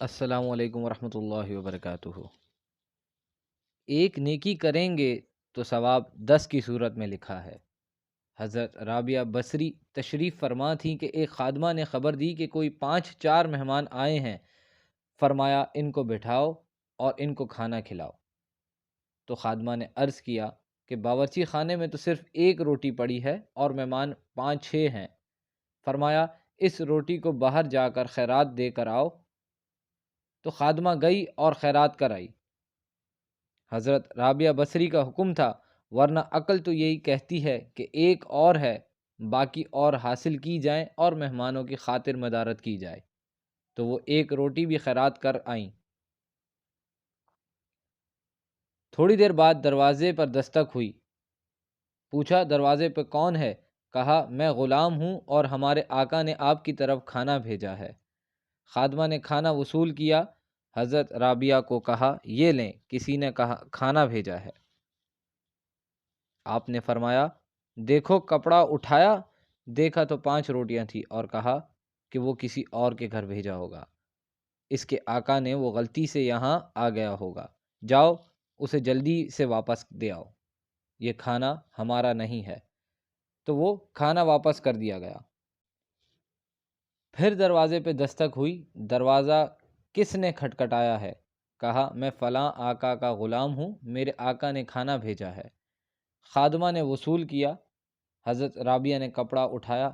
السلام علیکم ورحمۃ اللہ وبرکاتہ۔ ایک نیکی کریں گے تو ثواب 10 کی صورت میں لکھا ہے۔ حضرت رابعہ بصری تشریف فرما تھیں کہ ایک خادمہ نے خبر دی کہ کوئی 4 مہمان آئے ہیں۔ فرمایا ان کو بٹھاؤ اور ان کو کھانا کھلاؤ۔ تو خادمہ نے عرض کیا کہ باورچی خانے میں تو صرف ایک روٹی پڑی ہے اور مہمان 5-6 ہیں۔ فرمایا اس روٹی کو باہر جا کر خیرات دے کر آؤ۔ تو خادمہ گئی اور خیرات کر آئی۔ حضرت رابعہ بصری کا حکم تھا، ورنہ عقل تو یہی کہتی ہے کہ ایک اور ہے، باقی اور حاصل کی جائیں اور مہمانوں کی خاطر مدارت کی جائے۔ تو وہ ایک روٹی بھی خیرات کر آئیں۔ تھوڑی دیر بعد دروازے پر دستک ہوئی۔ پوچھا دروازے پہ کون ہے؟ کہا میں غلام ہوں اور ہمارے آقا نے آپ کی طرف کھانا بھیجا ہے۔ خادمہ نے کھانا وصول کیا۔ حضرت رابعہ کو کہا یہ لیں، کسی نے کہا کھانا بھیجا ہے۔ آپ نے فرمایا دیکھو، کپڑا اٹھایا، دیکھا تو 5 روٹیاں تھیں اور کہا کہ وہ کسی اور کے گھر بھیجا ہوگا، اس کے آقا نے وہ غلطی سے یہاں آ گیا ہوگا، جاؤ اسے جلدی سے واپس دے آؤ، یہ کھانا ہمارا نہیں ہے۔ تو وہ کھانا واپس کر دیا گیا۔ پھر دروازے پہ دستک ہوئی۔ دروازہ کس نے کھٹکھٹایا ہے؟ کہا میں فلاں آقا کا غلام ہوں، میرے آقا نے کھانا بھیجا ہے۔ خادمہ نے وصول کیا۔ حضرت رابعہ نے کپڑا اٹھایا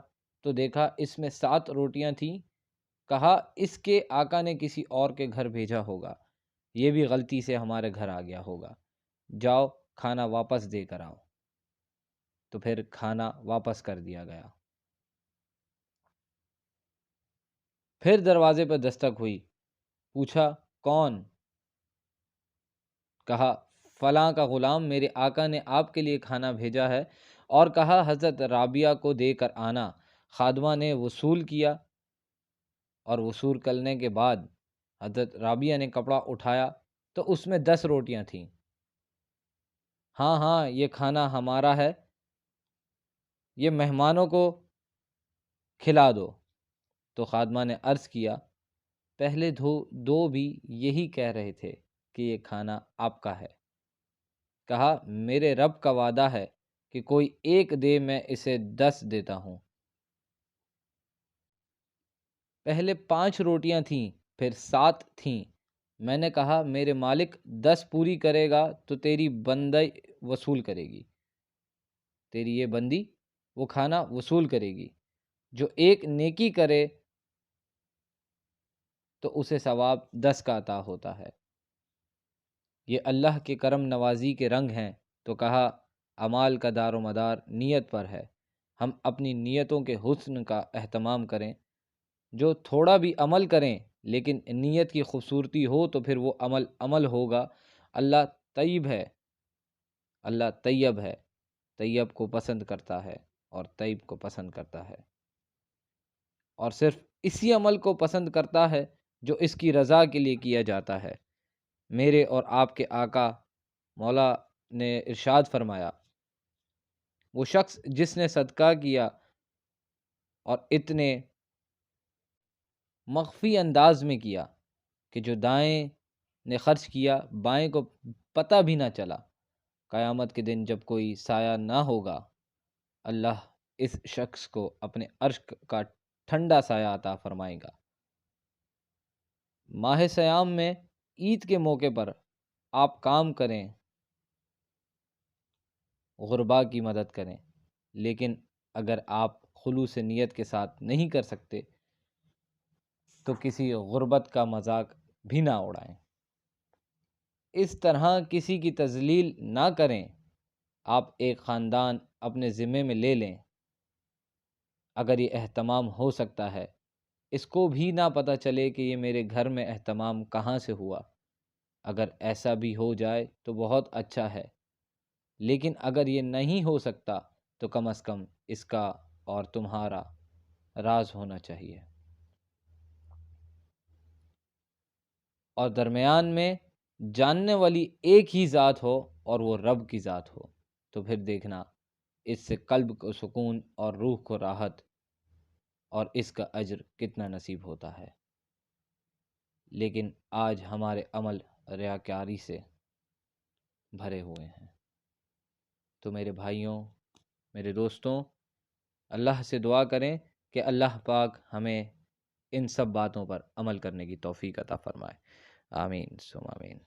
تو دیکھا اس میں 7 روٹیاں تھیں۔ کہا اس کے آقا نے کسی اور کے گھر بھیجا ہوگا، یہ بھی غلطی سے ہمارے گھر آ گیا ہوگا، جاؤ کھانا واپس دے کر آؤ۔ تو پھر کھانا واپس کر دیا گیا۔ پھر دروازے پر دستک ہوئی۔ پوچھا کون؟ کہا فلاں کا غلام، میرے آقا نے آپ کے لیے کھانا بھیجا ہے، اور کہا حضرت رابعہ کو دے کر آنا۔ خادمہ نے وصول کیا، اور وصول کرنے کے بعد حضرت رابعہ نے کپڑا اٹھایا تو اس میں 10 روٹیاں تھیں۔ ہاں ہاں، یہ کھانا ہمارا ہے، یہ مہمانوں کو کھلا دو۔ تو خادمہ نے عرض کیا پہلے دو بھی یہی کہہ رہے تھے کہ یہ کھانا آپ کا ہے۔ کہا میرے رب کا وعدہ ہے کہ کوئی ایک دے میں اسے 10 دیتا ہوں۔ پہلے 5 روٹیاں تھیں، پھر 7 تھیں۔ میں نے کہا میرے مالک 10 پوری کرے گا تو تیری بندی وصول کرے گی، تیری یہ بندی وہ کھانا وصول کرے گی۔ جو ایک نیکی کرے تو اسے ثواب 10 کا عطا ہوتا ہے۔ یہ اللہ کے کرم نوازی کے رنگ ہیں۔ تو کہا اعمال کا دار و مدار نیت پر ہے، ہم اپنی نیتوں کے حسن کا اہتمام کریں۔ جو تھوڑا بھی عمل کریں لیکن نیت کی خوبصورتی ہو تو پھر وہ عمل ہوگا۔ اللہ طیب ہے، اللہ طیب ہے، طیب کو پسند کرتا ہے اور طیب کو پسند کرتا ہے، اور صرف اسی عمل کو پسند کرتا ہے جو اس کی رضا کے لیے کیا جاتا ہے۔ میرے اور آپ کے آقا مولا نے ارشاد فرمایا وہ شخص جس نے صدقہ کیا اور اتنے مخفی انداز میں کیا کہ جو دائیں نے خرچ کیا بائیں کو پتہ بھی نہ چلا، قیامت کے دن جب کوئی سایہ نہ ہوگا، اللہ اس شخص کو اپنے عرش کا ٹھنڈا سایہ عطا فرمائے گا۔ ماہ سیام میں عید کے موقع پر آپ کام کریں، غربا کی مدد کریں، لیکن اگر آپ خلوص نیت کے ساتھ نہیں کر سکتے تو کسی غربت کا مذاق بھی نہ اڑائیں۔ اس طرح کسی کی تذلیل نہ کریں۔ آپ ایک خاندان اپنے ذمے میں لے لیں، اگر یہ اہتمام ہو سکتا ہے، اس کو بھی نہ پتہ چلے کہ یہ میرے گھر میں اہتمام کہاں سے ہوا۔ اگر ایسا بھی ہو جائے تو بہت اچھا ہے، لیکن اگر یہ نہیں ہو سکتا تو کم از کم اس کا اور تمہارا راز ہونا چاہیے، اور درمیان میں جاننے والی ایک ہی ذات ہو اور وہ رب کی ذات ہو، تو پھر دیکھنا اس سے قلب کو سکون اور روح کو راحت اور اس کا اجر کتنا نصیب ہوتا ہے۔ لیکن آج ہمارے عمل ریاکاری سے بھرے ہوئے ہیں۔ تو میرے بھائیوں، میرے دوستوں، اللہ سے دعا کریں کہ اللہ پاک ہمیں ان سب باتوں پر عمل کرنے کی توفیق عطا فرمائے۔ آمین ثم آمین۔